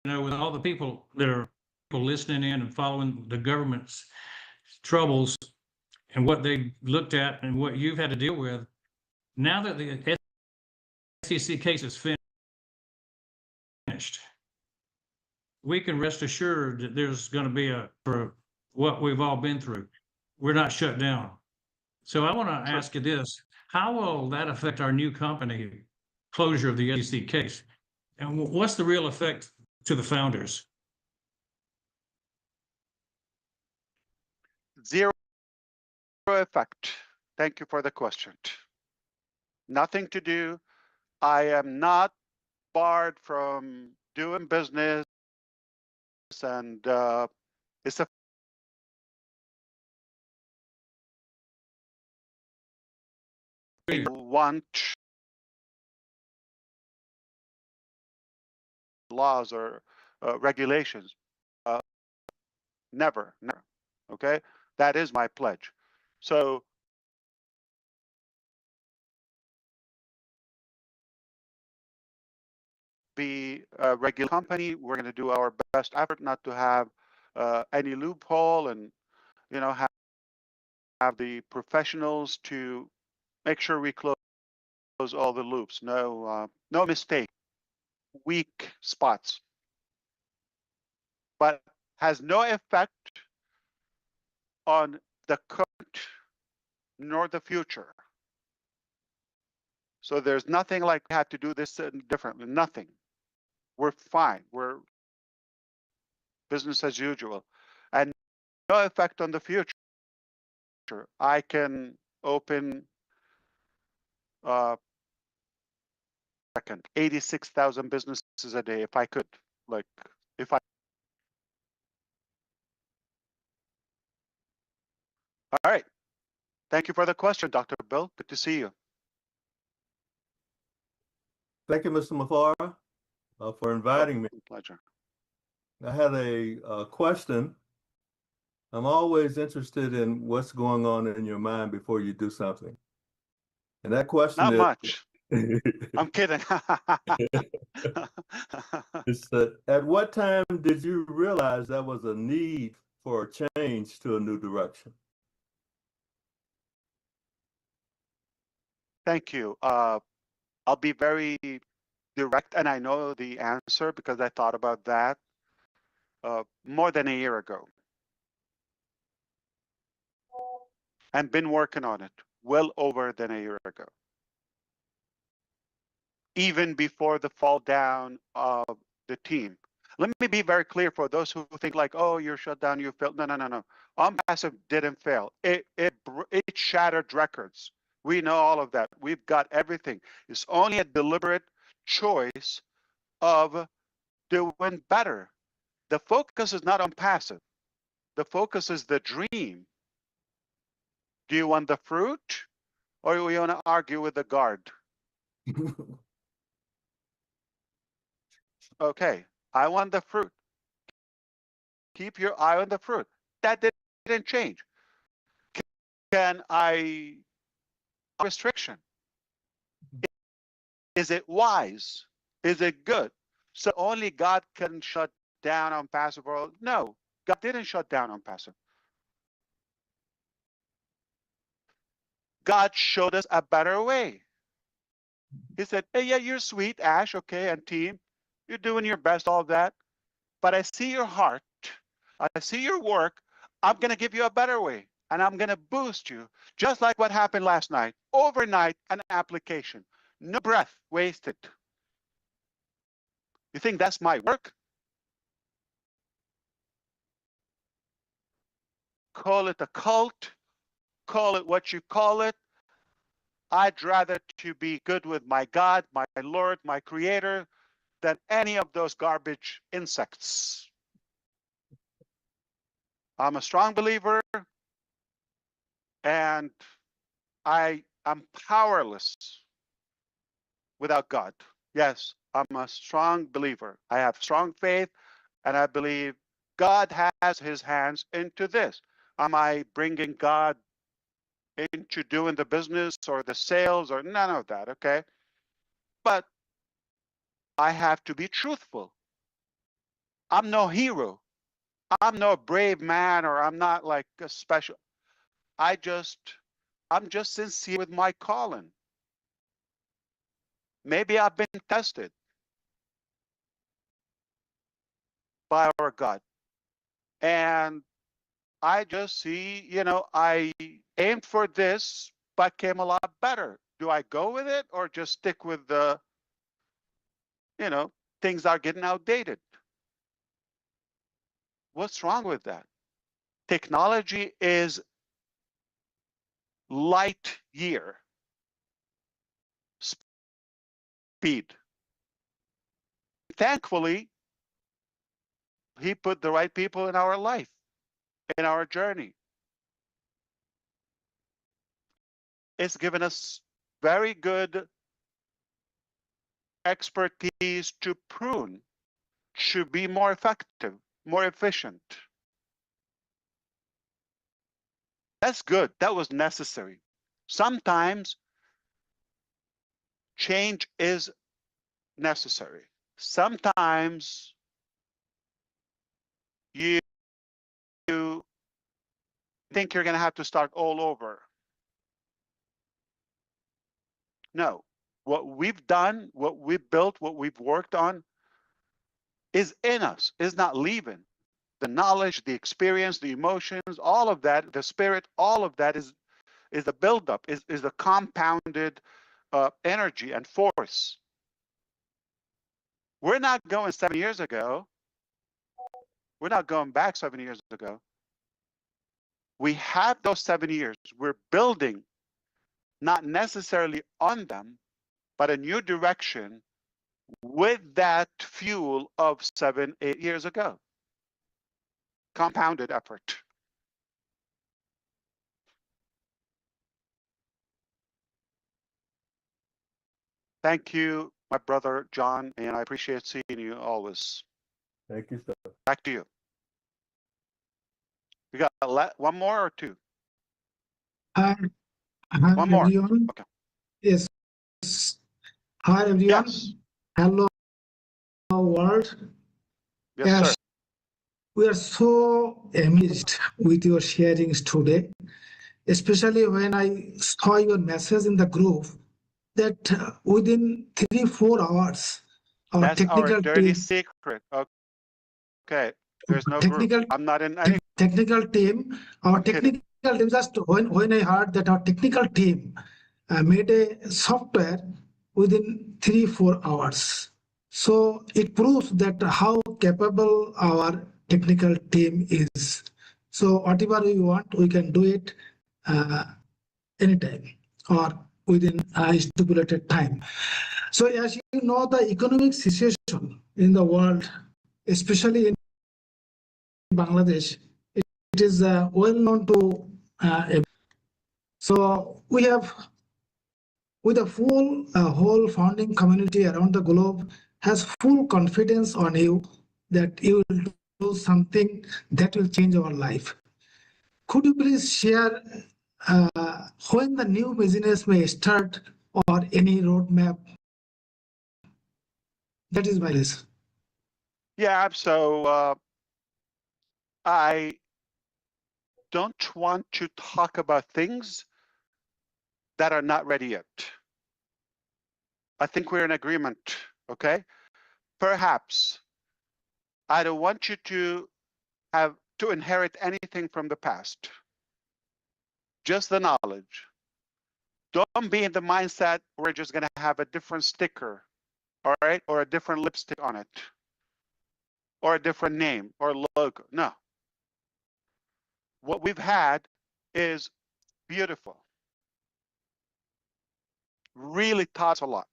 with all the people that are listening in and following the government's troubles and what they looked at and what you've had to deal with. Now that the SEC case is finished, we can rest assured that there's going to be for what we've all been through. We're not shut down. So I want to ask you this: how will that affect our new company closure of the SEC case? And what's the real effect to the founders? Zero effect. Thank you for the question. Nothing to do. I am not barred from doing business, and it's a want laws or regulations. Never. Okay, that is my pledge. So be a regular company. We're going to do our best effort not to have any loophole, and have the professionals to make sure we close all the loops. No mistake, weak spots, but has no effect on the current nor the future. So there's nothing like we have to do this differently. Nothing. We're fine. We're business as usual, and no effect on the future. I can open 86,000 businesses a day if I could. Like if I. All right. Thank you for the question, Dr. Bill. Good to see you. Thank you, Mr. MUFAREH, for inviting me. Pleasure. I had a question. I'm always interested in what's going on in your mind before you do something. And that question Not is much. I'm kidding. It's that at what time did you realize there was a need for a change to a new direction? Thank you. I'll be very direct, and I know the answer because I thought about that more than a year ago and been working on it well over than a year ago. Even before the fall down of the team. Let me be very clear for those who think like, oh, you're shut down, you failed. No. ONPASSIVE didn't fail. It shattered records. We know all of that. We've got everything. It's only a deliberate choice of doing better. The focus is not on passive. The focus is the dream. Do you want the fruit, or do you want to argue with the guard? Okay, I want the fruit. Keep your eye on the fruit. That didn't change. Can I restriction? Is it wise? Is it good? So only God can shut down ONPASSIVE world? No, God didn't shut down ONPASSIVE. God showed us a better way. He said, hey, yeah, you're sweet, Ash, okay, and team. You're doing your best, all of that. But I see your heart. I see your work. I'm going to give you a better way. And I'm going to boost you. Just like what happened last night. Overnight, an application. No breath wasted. You think that's my work? Call it a cult. Call it what you call it. I'd rather to be good with my God, my Lord, my Creator, than any of those garbage insects. I'm a strong believer, and I am powerless without God. Yes, I'm a strong believer. I have strong faith, and I believe God has his hands into this. Am I bringing God into doing the business or the sales or none of that, okay? But I have to be truthful. I'm no hero. I'm no brave man, or I'm not like a special. I'm just sincere with my calling. Maybe I've been tested by our God. And I just see, I aimed for this, but came a lot better. Do I go with it or just stick with the, things are getting outdated? What's wrong with that? Technology is light year speed. Thankfully, he put the right people in our life, in our journey. It's given us very good expertise to prune, to be more effective, more efficient. That's good. That was necessary. Sometimes change is necessary. Sometimes you think you're going to have to start all over. No. What we've done, what we've built, what we've worked on is in us, is not leaving. The knowledge, the experience, the emotions, all of that, the spirit, all of that is the buildup, is the compounded energy and force. We're not going 7 years ago. We're not going back 7 years ago. We have those 7 years. We're building, not necessarily on them, but a new direction with that fuel of 7, 8 years ago. Compounded effort. Thank you, my brother John, and I appreciate seeing you always. Thank you, sir. Back to you. We got one more or two? Hi, One more. everyone. Okay. Yes. Hi, everyone. Yes. Hello, world. Yes, sir. We are so amazed with your sharings today, especially when I saw your message in the group that within 3-4 hours, our That's our technical dirty team, secret. Okay. There's no technical, group. I'm not in any. technical team, our I'm kidding. technical team, just when I heard that our technical team made a software within 3-4 hours. So it proves that how capable our technical team is. So whatever we want, we can do it anytime or within a stipulated time. So as you know, the economic situation in the world, especially in Bangladesh, it is well known to so we have with a full whole founding community around the globe has full confidence on you that you will do something that will change our life. Could you please share when the new business may start or any roadmap? That is my list. Yeah, so I don't want to talk about things that are not ready yet. I think we're in agreement, okay? Perhaps I don't want you to have to inherit anything from the past. Just the knowledge. Don't be in the mindset we're just going to have a different sticker, all right, or a different lipstick on it, or a different name or logo. No. What we've had is beautiful. Really taught us a lot.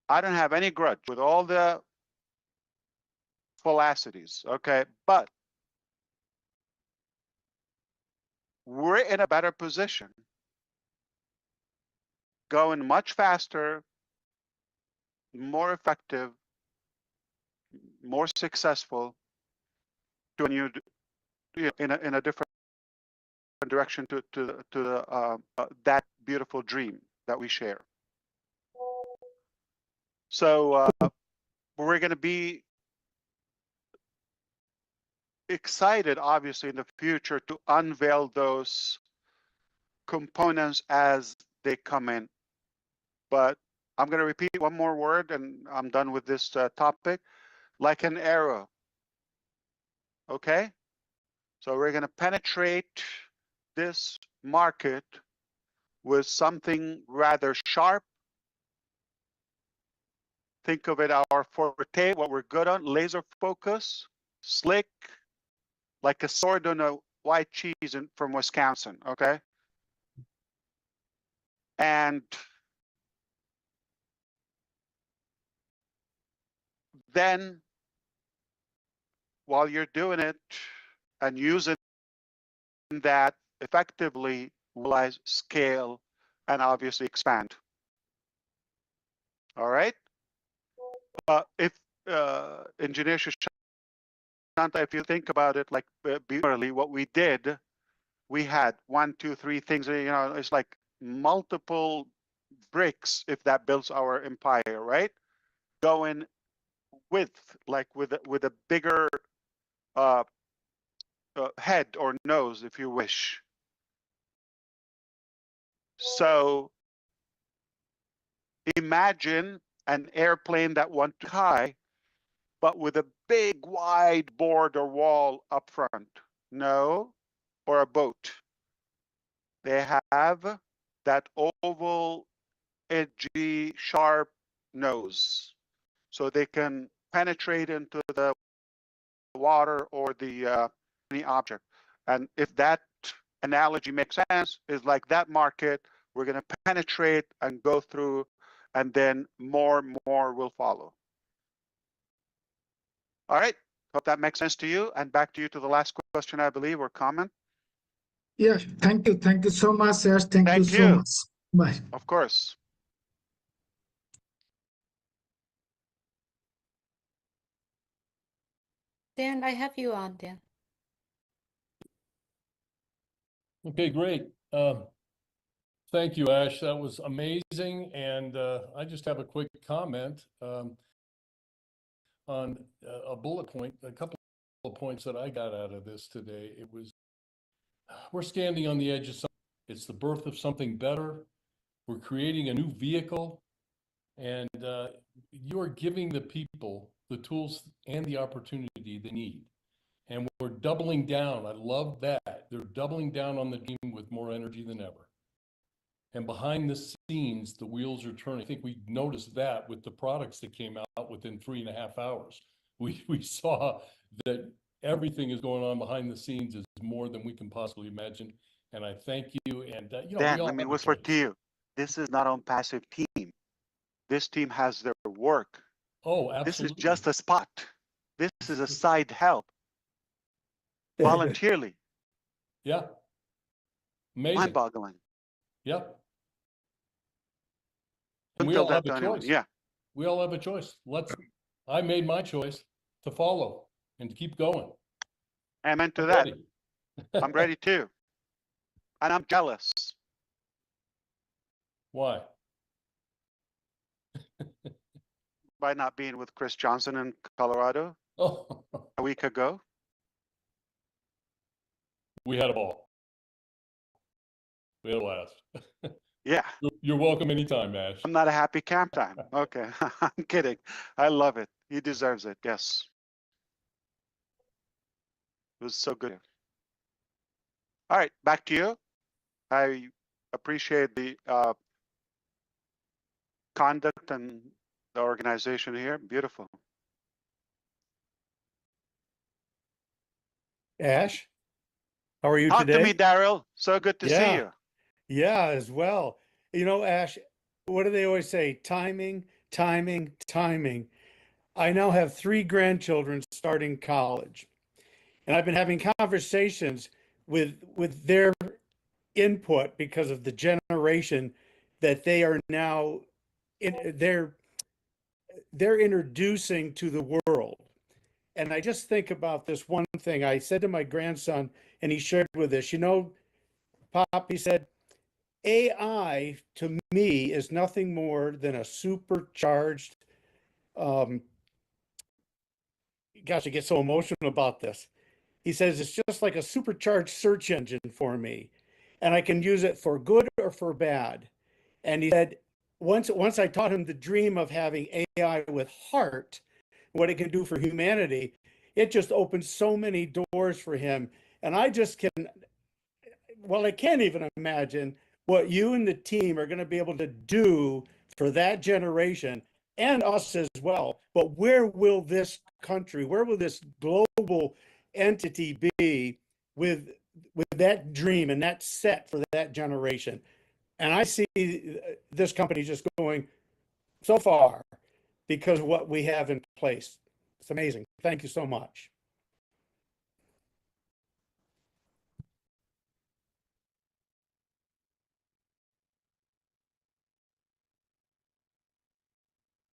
I don't have any grudge with all the falsities, okay? But we're in a better position, going much faster, more effective, more successful, to a new, in a different direction to that beautiful dream that we share. So we're going to be excited, obviously, in the future to unveil those components as they come in. But I'm going to repeat one more word and I'm done with this topic. Like an arrow. Okay? So we're going to penetrate this market with something rather sharp. Think of it our forte, what we're good on, laser focus, slick, like a sword on a white cheese from Wisconsin, okay? And then while you're doing it and using that effectively, realize, scale, and obviously expand. All right? If Engineer Shashank, if you think about it, like beautifully, what we did, we had 1, 2, 3 things. You know, it's like multiple bricks if that builds our empire, right? Going with a bigger head or nose, if you wish. So imagine an airplane that went high, but with a big wide board or wall up front. No, or a boat. They have that oval, edgy, sharp nose. So they can penetrate into the water or the any object. And if that analogy makes sense, is like that market, we're going to penetrate and go through, and then more will follow. All right. Hope that makes sense to you. And back to you to the last question, I believe, or comment. Yeah, thank you. Thank you so much, Ash. Thank you so much. Bye. Of course. Dan, I have you on, Dan. Okay, great. Thank you, Ash. That was amazing. And I just have a quick comment on a bullet point, a couple of points that I got out of this today. It was, we're standing on the edge of something. It's the birth of something better. We're creating a new vehicle, and you are giving the people the tools and the opportunity they need. And we're doubling down. I love that. They're doubling down on the team with more energy than ever. And behind the scenes, the wheels are turning. I think we noticed that with the products that came out within 3.5 hours. We saw that everything is going on behind the scenes is more than we can possibly imagine. And I thank you. And you know, Dan, let me whisper to you. This is not ONPASSIVE team. This team has their work. Oh, absolutely. This is just a spot. This is a side help. Voluntarily. Yeah. Amazing. Mind-boggling. Yep. And we all have a choice. Yeah. We all have a choice. I made my choice to follow and to keep going. Amen to that. I'm ready too. And I'm jealous. Why? By not being with Chris Johnson in Colorado a week ago. We had a ball. We had a blast. Yeah. You're welcome anytime, Ash. I'm not a happy camp time. Okay. I'm kidding. I love it. He deserves it. Yes. It was so good. All right. Back to you. I appreciate the conduct and the organization here. Beautiful. Ash, how are you Talk today? to me, Daryl. So good to see you. Yeah, as well. You know, Ash, what do they always say? Timing, timing, timing. I now have 3 grandchildren starting college, and I've been having conversations with their input because of the generation that they are now they're introducing to the world. And I just think about this one thing. I said to my grandson, and he shared with us, you know, Pop, he said, AI to me is nothing more than a supercharged, gosh, I get so emotional about this. He says it's just like a supercharged search engine for me, and I can use it for good or for bad. And he said, once I taught him the dream of having AI with heart, what it can do for humanity, it just opened so many doors for him. And I just I can't even imagine what you and the team are going to be able to do for that generation and us as well. But where will this country, where will this global entity be with that dream and that set for that generation? And I see this company just going so far because of what we have in place. It's amazing. Thank you so much.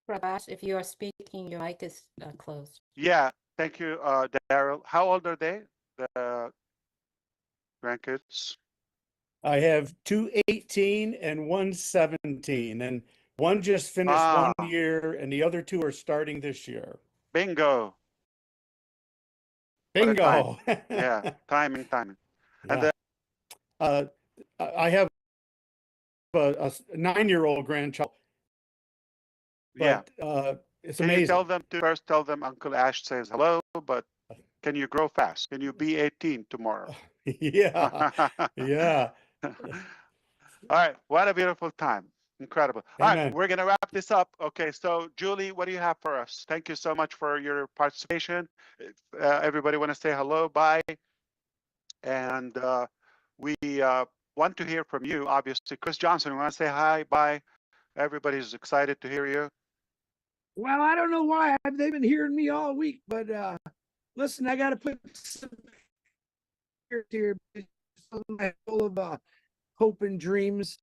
Prabhas, if you are speaking, your mic is closed. Yeah, thank you, Daryl. How old are they, the grandkids? I have 2 18 and 1 17, and one just finished 1 year, and the other 2 are starting this year. Bingo. Bingo. Yeah, timing. Yeah. And I have a 9-year-old grandchild. But it's Can amazing. you tell them to first tell them Uncle Ash says hello, but can you grow fast? Can you be 18 tomorrow? Yeah. Yeah. All right. What a beautiful time. Incredible. All Amen. right. We're going to wrap this up. Okay. So, Julie, what do you have for us? Thank you so much for your participation. Everybody want to say hello, bye. And we want to hear from you, obviously. Chris Johnson, we want to say hi, bye. Everybody's excited to hear you. Well, I don't know why they've been hearing me all week, but listen, I got to put some here, full of hope and dreams.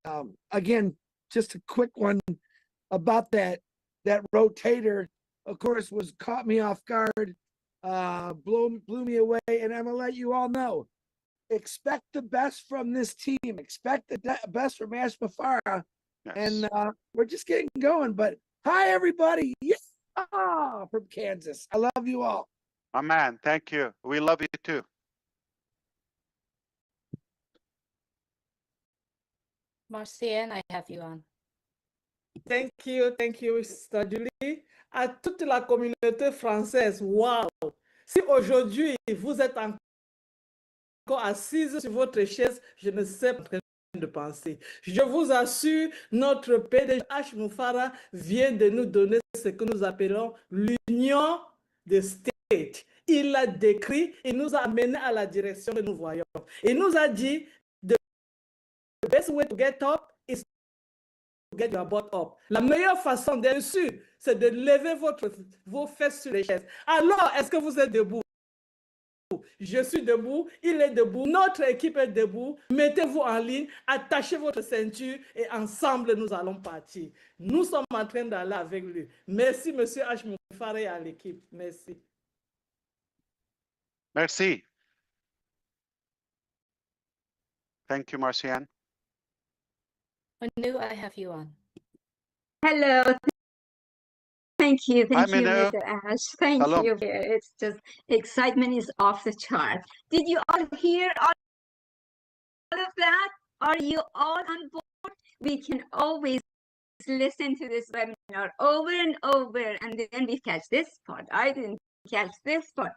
Again, just a quick one about that rotator. Of course, was caught me off guard, blew me away, and I'm gonna let you all know. Expect the best from this team. Expect the best from ASH MUfreh, and we're just getting going. But hi, everybody! Yeah, from Kansas. I love you all. My man, thank you. We love you too. Marcienne, I have you on. Thank you, Sister Julie. À toute la communauté française, waouh! Si aujourd'hui vous êtes encore assise sur votre chaise, je ne sais pas de penser. Je vous assure, notre PDG ASH MUfreh vient de nous donner ce que nous appelons l'union des States. Il l'a décrit, il nous a amené à la direction que nous voyons. Il nous a dit, the best way to get up is to get your butt up. La meilleure façon bien sûr, c'est de lever vos fesses sur les chaises. Alors, est-ce que vous êtes debout? Je suis debout, il est debout, notre équipe est debout. Mettez-vous en ligne, attachez votre ceinture et ensemble nous allons partir. Nous sommes en train d'aller avec lui. Merci, monsieur ASH MUfreh et à l'équipe. Merci. Merci. Thank you, Marcienne. Manu, I have you on. Hello. Thank you, Hi, Mr. Minu. Ash. Thank Hello. you. It's just excitement is off the chart. Did you all hear all of that? Are you all on board? We can always listen to this webinar over and over, and then we catch this part. I didn't catch this part.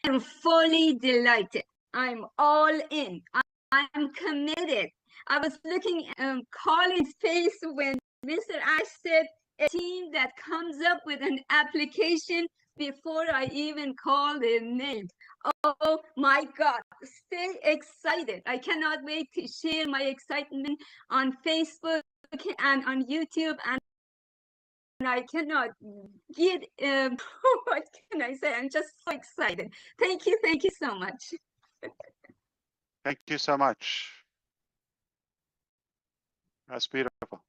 I'm fully delighted. I'm all in. I'm committed. I was looking at Colin's face when Mr. Ash said a team that comes up with an application before I even call their name. Oh my God, stay excited. I cannot wait to share my excitement on Facebook and on YouTube, and I cannot get, what can I say? I'm just so excited. Thank you so much. Thank you so much. That's beautiful.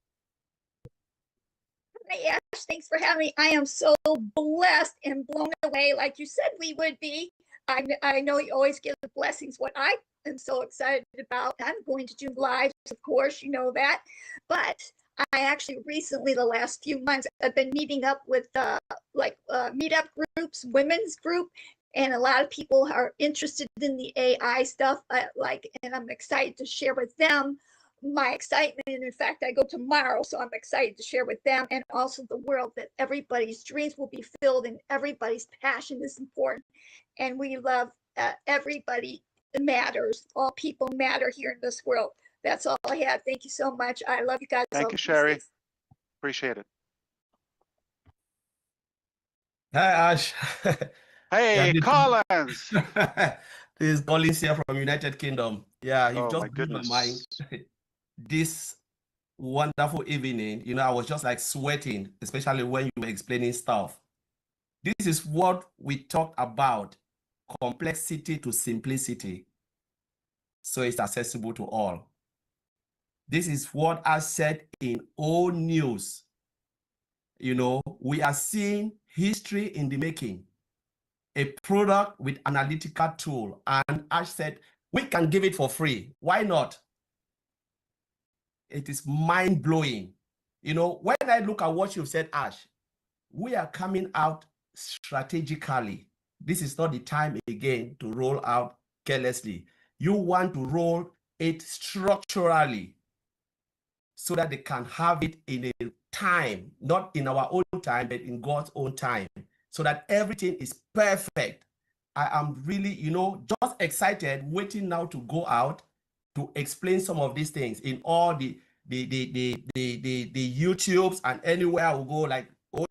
Hi, Ash. Thanks for having me. I am so blessed and blown away, like you said we would be. I know you always give the blessings. What I am so excited about. I'm going to do lives, of course, you know that. But I actually recently, the last few months, I've been meeting up with meetup groups, women's group, and a lot of people are interested in the AI stuff. And I'm excited to share with them my excitement. And in fact, I go tomorrow, so I'm excited to share with them and also the world that everybody's dreams will be filled and everybody's passion is important. And we love everybody matters. All people matter here in this world. That's all I have. Thank you so much. I love you guys. Thank you, Sherry. Appreciate it. Hi, Ash. Hey, Collins. This is Collins here from United Kingdom. Yeah, you just blew my mind. This wonderful evening, you know, I was just like sweating, especially when you were explaining stuff. This is what we talked about, complexity to simplicity, so it's accessible to all. This is what I said in all news. You know, we are seeing history in the making, a product with analytical tool. And Ash said, we can give it for free. Why not? It is mind-blowing. You know, when I look at what you've said, Ash, we are coming out strategically. This is not the time again to roll out carelessly. You want to roll it structurally so that they can have it in a time, not in our own time, but in God's own time, so that everything is perfect. I am really, you know, just excited, waiting now to go out to explain some of these things in all the YouTubes and anywhere I will go, like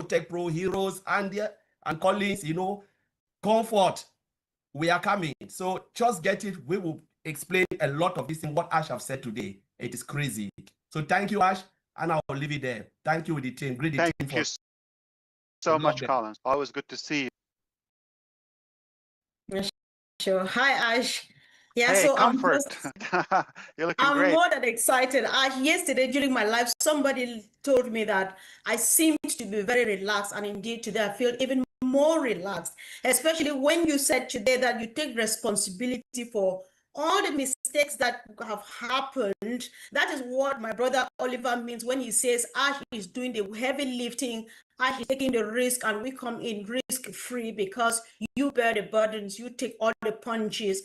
Tech Pro Heroes and Collins, you know, comfort. We are coming. So just get it. We will explain a lot of this in what Ash have said today. It is crazy. So thank you, Ash, and I will leave it there. Thank you with the team. Greet the team. Thank you so much, Collins. Always good to see you. Sure. Hi, Ash. Yeah, hey, so comfort. You're looking I'm great. more than excited. Yesterday during my live, somebody told me that I seemed to be very relaxed, and indeed today I feel even more relaxed, especially when you said today that you take responsibility for all the mistakes that have happened. That is what my brother Oliver means when he says Ash is doing the heavy lifting, Ash is taking the risk, and we come in risk-free because you bear the burdens, you take all the punches,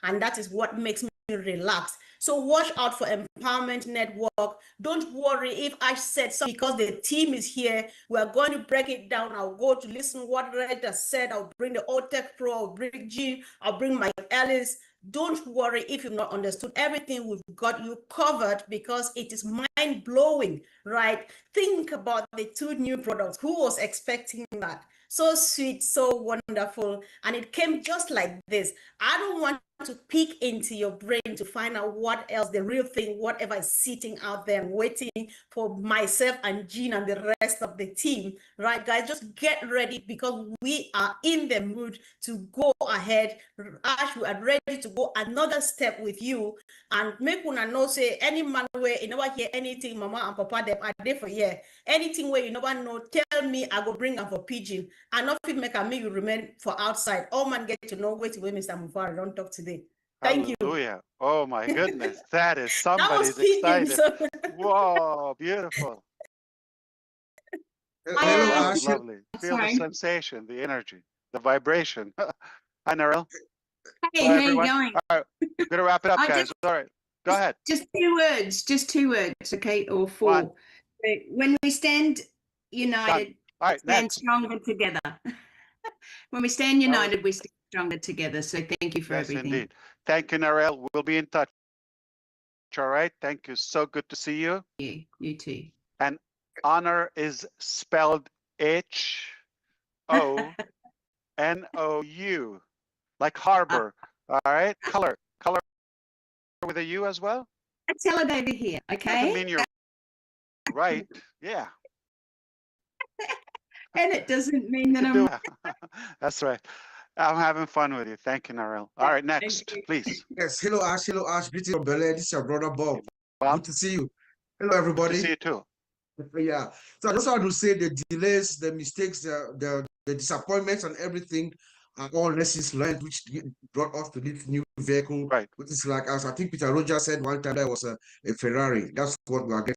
and that is what makes me relax. So watch out for Empowerment Network. Don't worry if I said something, because the team is here. We're going to break it down. I'll go to listen what Red has said. I'll bring the Old Tech Pro, I'll bring Jean, I'll bring Mike Ellis. Don't worry if you've not understood everything. We've got you covered because it is mind-blowing, right? Think about the 2 new products. Who was expecting that? So sweet, so wonderful. And it came just like this. I don't want to peek into your brain to find out what else, the real thing, whatever is sitting out there and waiting for myself and Jean and the rest of the team, right, guys? Just get ready, because we are in the mood to go ahead. Ash, we are ready to go another step with you, and make una know say any man where you never hear anything, mama and papa them are there for here. Anything where you never know, tell me, I go bring them for pigeon. And nothing make a me you remain for outside. All man get to know where to where Mr. MUFAREH don't talk today. Thank you. Hallelujah. Oh my goodness. That is somebody's excited. So... Whoa, beautiful. Hello, Lovely. Feel the sensation, the energy, the vibration. Hi, Narelle. Hey, Hi, how you everyone. going? All right, we're gonna wrap it up, guys. All right, go ahead. Just 2 words, okay, or 4. One. When we stand united, all right, stand next. stronger together. When we stand united, we stand stronger together. So thank you for everything. Indeed. Thank you, Narelle. We'll be in touch. All right. Thank you. So good to see you. You too. And honor is spelled H-O-N-O-U, like harbor. All right. Color with a U as well. Tell it over here, okay? Doesn't mean you're right. Yeah. And it doesn't mean that I'm. That's right. I'm having fun with you. Thank you, Narelle. All right, next, please. Yes, hello Ash. Greetings from Berlin. This is your brother Bob. Good to see you. Hello, everybody. Good to see you too. Yeah. So I just want to say the delays, the mistakes, the disappointments, and everything are all lessons learned, which brought us to this new vehicle, right? Which is like, as I think Peter Rogers said one time, that was a Ferrari. That's what we are getting